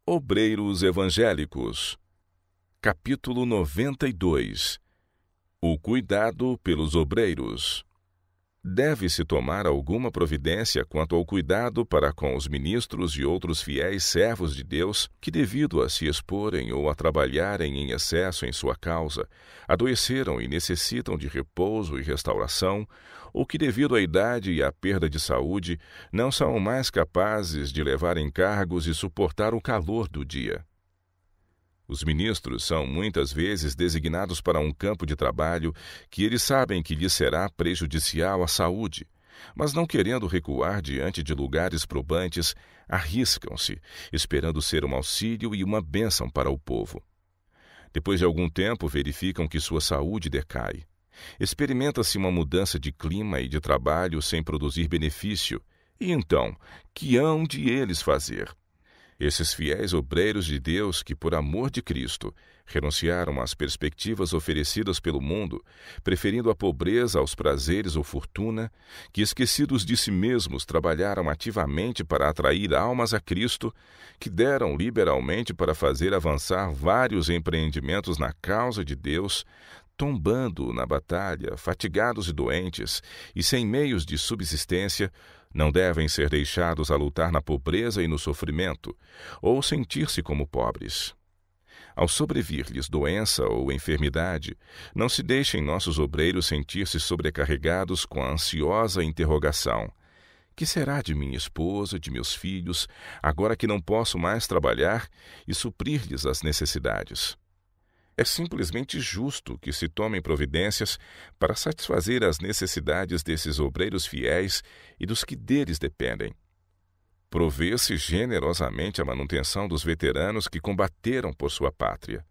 Obreiros Evangélicos. Capítulo 92. O cuidado pelos obreiros. Deve-se tomar alguma providência quanto ao cuidado para com os ministros e outros fiéis servos de Deus que, devido a se exporem ou a trabalharem em excesso em sua causa, adoeceram e necessitam de repouso e restauração, ou que, devido à idade e à perda de saúde, não são mais capazes de levar encargos e suportar o calor do dia. Os ministros são muitas vezes designados para um campo de trabalho que eles sabem que lhes será prejudicial à saúde, mas não querendo recuar diante de lugares probantes, arriscam-se, esperando ser um auxílio e uma bênção para o povo. Depois de algum tempo, verificam que sua saúde decai. Experimenta-se uma mudança de clima e de trabalho sem produzir benefício, e então, que hão de eles fazer? Esses fiéis obreiros de Deus que, por amor de Cristo, renunciaram às perspectivas oferecidas pelo mundo, preferindo a pobreza aos prazeres ou fortuna, que, esquecidos de si mesmos, trabalharam ativamente para atrair almas a Cristo, que deram liberalmente para fazer avançar vários empreendimentos na causa de Deus, tombando na batalha, fatigados e doentes, e sem meios de subsistência, não devem ser deixados a lutar na pobreza e no sofrimento, ou sentir-se como pobres. Ao sobrevir-lhes doença ou enfermidade, não se deixem nossos obreiros sentir-se sobrecarregados com a ansiosa interrogação: que será de minha esposa, de meus filhos, agora que não posso mais trabalhar e suprir-lhes as necessidades? É simplesmente justo que se tomem providências para satisfazer as necessidades desses obreiros fiéis e dos que deles dependem. Provê-se generosamente a manutenção dos veteranos que combateram por sua pátria.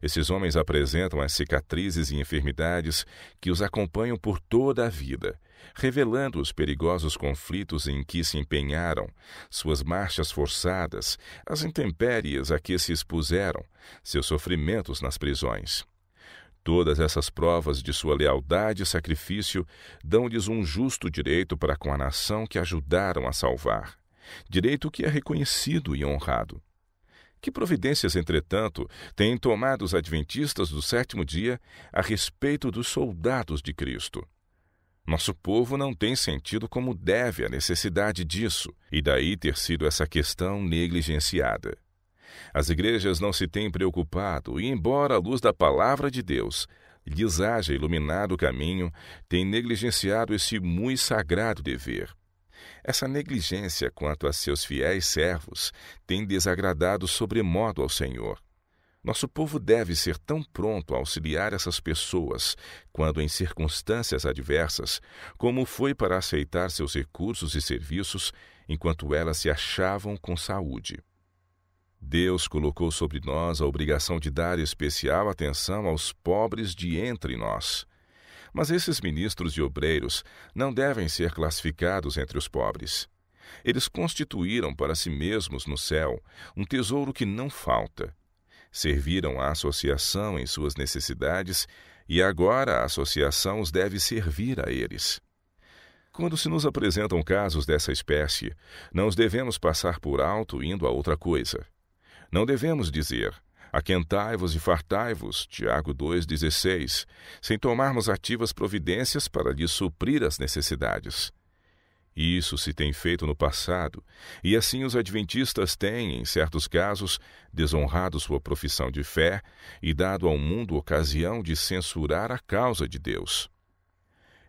Esses homens apresentam as cicatrizes e enfermidades que os acompanham por toda a vida, revelando os perigosos conflitos em que se empenharam, suas marchas forçadas, as intempéries a que se expuseram, seus sofrimentos nas prisões. Todas essas provas de sua lealdade e sacrifício dão-lhes um justo direito para com a nação que ajudaram a salvar, direito que é reconhecido e honrado. Que providências, entretanto, têm tomado os adventistas do sétimo dia a respeito dos soldados de Cristo? Nosso povo não tem sentido como deve a necessidade disso, e daí ter sido essa questão negligenciada. As igrejas não se têm preocupado e, embora a luz da palavra de Deus lhes haja iluminado o caminho, têm negligenciado esse muito sagrado dever. Essa negligência quanto a seus fiéis servos tem desagradado sobremodo ao Senhor. Nosso povo deve ser tão pronto a auxiliar essas pessoas, quando em circunstâncias adversas, como foi para aceitar seus recursos e serviços, enquanto elas se achavam com saúde. Deus colocou sobre nós a obrigação de dar especial atenção aos pobres de entre nós. Mas esses ministros e obreiros não devem ser classificados entre os pobres. Eles constituíram para si mesmos no céu um tesouro que não falta. Serviram à associação em suas necessidades e agora a associação os deve servir a eles. Quando se nos apresentam casos dessa espécie, não os devemos passar por alto indo a outra coisa. Não devemos dizer: aquentai-vos e fartai-vos, Tiago 2,16, sem tomarmos ativas providências para lhes suprir as necessidades. Isso se tem feito no passado, e assim os adventistas têm, em certos casos, desonrado sua profissão de fé e dado ao mundo ocasião de censurar a causa de Deus.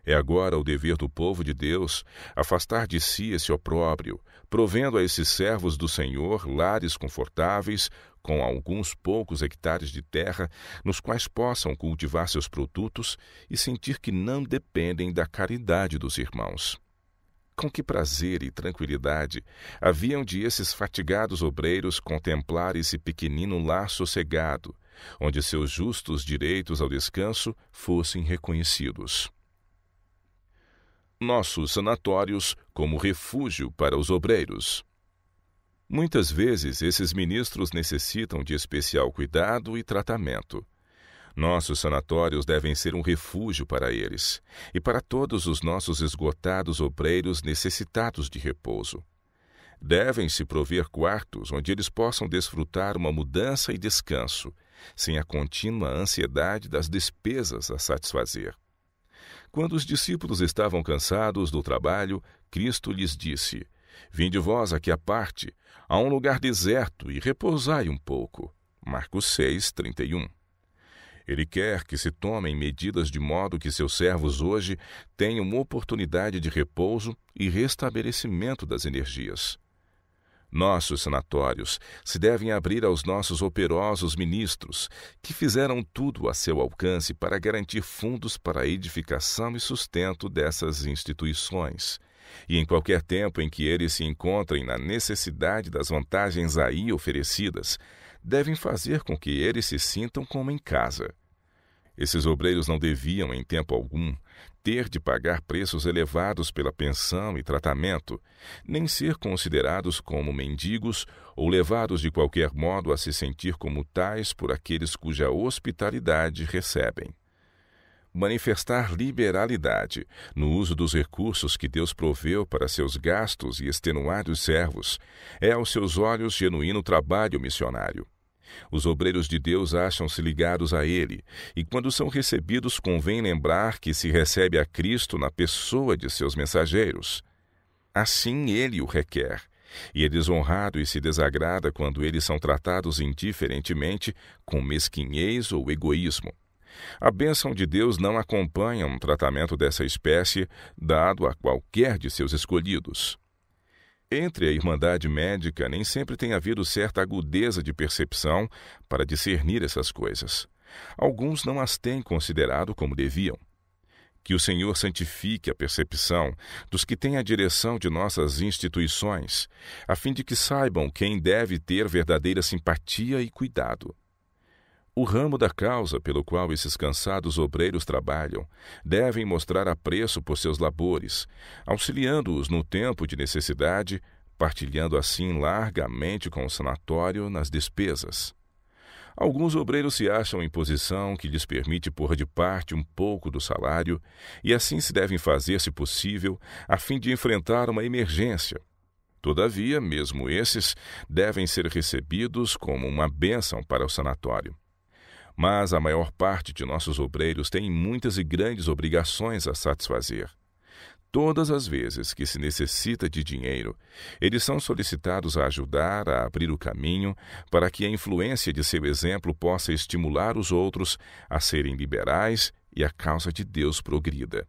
É agora o dever do povo de Deus afastar de si esse opróbrio, provendo a esses servos do Senhor lares confortáveis, com alguns poucos hectares de terra, nos quais possam cultivar seus produtos e sentir que não dependem da caridade dos irmãos. Com que prazer e tranquilidade haviam de esses fatigados obreiros contemplar esse pequenino lar sossegado, onde seus justos direitos ao descanso fossem reconhecidos. Nossos sanatórios como refúgio para os obreiros. Muitas vezes, esses ministros necessitam de especial cuidado e tratamento. Nossos sanatórios devem ser um refúgio para eles e para todos os nossos esgotados obreiros necessitados de repouso. Devem-se prover quartos onde eles possam desfrutar uma mudança e descanso, sem a contínua ansiedade das despesas a satisfazer. Quando os discípulos estavam cansados do trabalho, Cristo lhes disse: Vinde vós aqui à parte, a um lugar deserto, e repousai um pouco. Marcos 6:31. Ele quer que se tomem medidas de modo que seus servos hoje tenham oportunidade de repouso e restabelecimento das energias. Nossos sanatórios se devem abrir aos nossos operosos ministros, que fizeram tudo a seu alcance para garantir fundos para a edificação e sustento dessas instituições. E em qualquer tempo em que eles se encontrem na necessidade das vantagens aí oferecidas, devem fazer com que eles se sintam como em casa. Esses obreiros não deviam, em tempo algum, ter de pagar preços elevados pela pensão e tratamento, nem ser considerados como mendigos ou levados de qualquer modo a se sentir como tais por aqueles cuja hospitalidade recebem. Manifestar liberalidade no uso dos recursos que Deus proveu para seus gastos e extenuados servos é, aos seus olhos, genuíno trabalho missionário. Os obreiros de Deus acham-se ligados a Ele, e quando são recebidos convém lembrar que se recebe a Cristo na pessoa de seus mensageiros. Assim Ele o requer, e é desonrado e se desagrada quando eles são tratados indiferentemente, com mesquinhez ou egoísmo. A bênção de Deus não acompanha um tratamento dessa espécie dado a qualquer de seus escolhidos. Entre a Irmandade Médica nem sempre tem havido certa agudeza de percepção para discernir essas coisas. Alguns não as têm considerado como deviam. Que o Senhor santifique a percepção dos que têm a direção de nossas instituições, a fim de que saibam quem deve ter verdadeira simpatia e cuidado. O ramo da causa pelo qual esses cansados obreiros trabalham devem mostrar apreço por seus labores, auxiliando-os no tempo de necessidade, partilhando assim largamente com o sanatório nas despesas. Alguns obreiros se acham em posição que lhes permite pôr de parte um pouco do salário, e assim se devem fazer, se possível, a fim de enfrentar uma emergência. Todavia, mesmo esses devem ser recebidos como uma bênção para o sanatório. Mas a maior parte de nossos obreiros tem muitas e grandes obrigações a satisfazer. Todas as vezes que se necessita de dinheiro, eles são solicitados a ajudar a abrir o caminho para que a influência de seu exemplo possa estimular os outros a serem liberais e a causa de Deus progrida.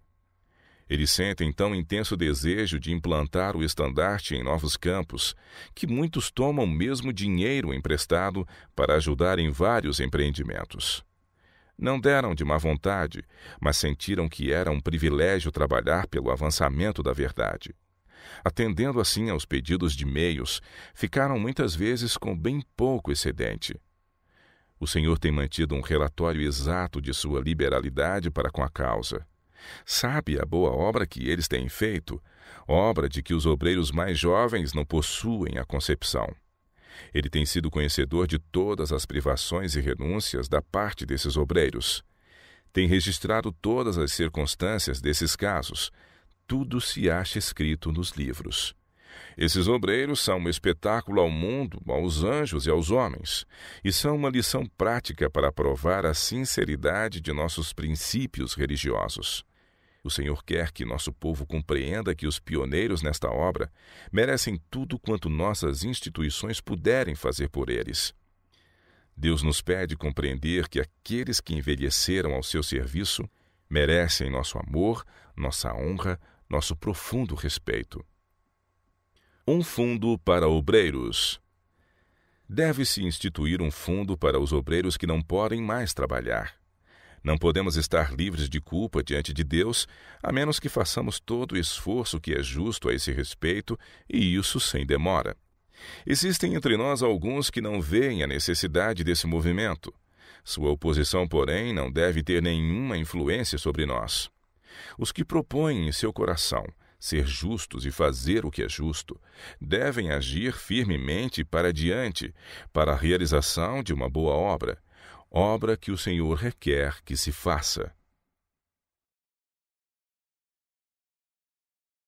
Eles sentem tão intenso desejo de implantar o estandarte em novos campos, que muitos tomam mesmo dinheiro emprestado para ajudar em vários empreendimentos. Não deram de má vontade, mas sentiram que era um privilégio trabalhar pelo avançamento da verdade. Atendendo assim aos pedidos de meios, ficaram muitas vezes com bem pouco excedente. O Senhor tem mantido um relatório exato de sua liberalidade para com a causa. Sabe a boa obra que eles têm feito, obra de que os obreiros mais jovens não possuem a concepção. Ele tem sido conhecedor de todas as privações e renúncias da parte desses obreiros. Tem registrado todas as circunstâncias desses casos. Tudo se acha escrito nos livros. Esses obreiros são um espetáculo ao mundo, aos anjos e aos homens, e são uma lição prática para provar a sinceridade de nossos princípios religiosos. O Senhor quer que nosso povo compreenda que os pioneiros nesta obra merecem tudo quanto nossas instituições puderem fazer por eles. Deus nos pede compreender que aqueles que envelheceram ao seu serviço merecem nosso amor, nossa honra, nosso profundo respeito. Um fundo para obreiros. Deve-se instituir um fundo para os obreiros que não podem mais trabalhar. Não podemos estar livres de culpa diante de Deus, a menos que façamos todo o esforço que é justo a esse respeito, e isso sem demora. Existem entre nós alguns que não veem a necessidade desse movimento. Sua oposição, porém, não deve ter nenhuma influência sobre nós. Os que propõem em seu coração ser justos e fazer o que é justo, devem agir firmemente para diante, para a realização de uma boa obra, obra que o Senhor requer que se faça.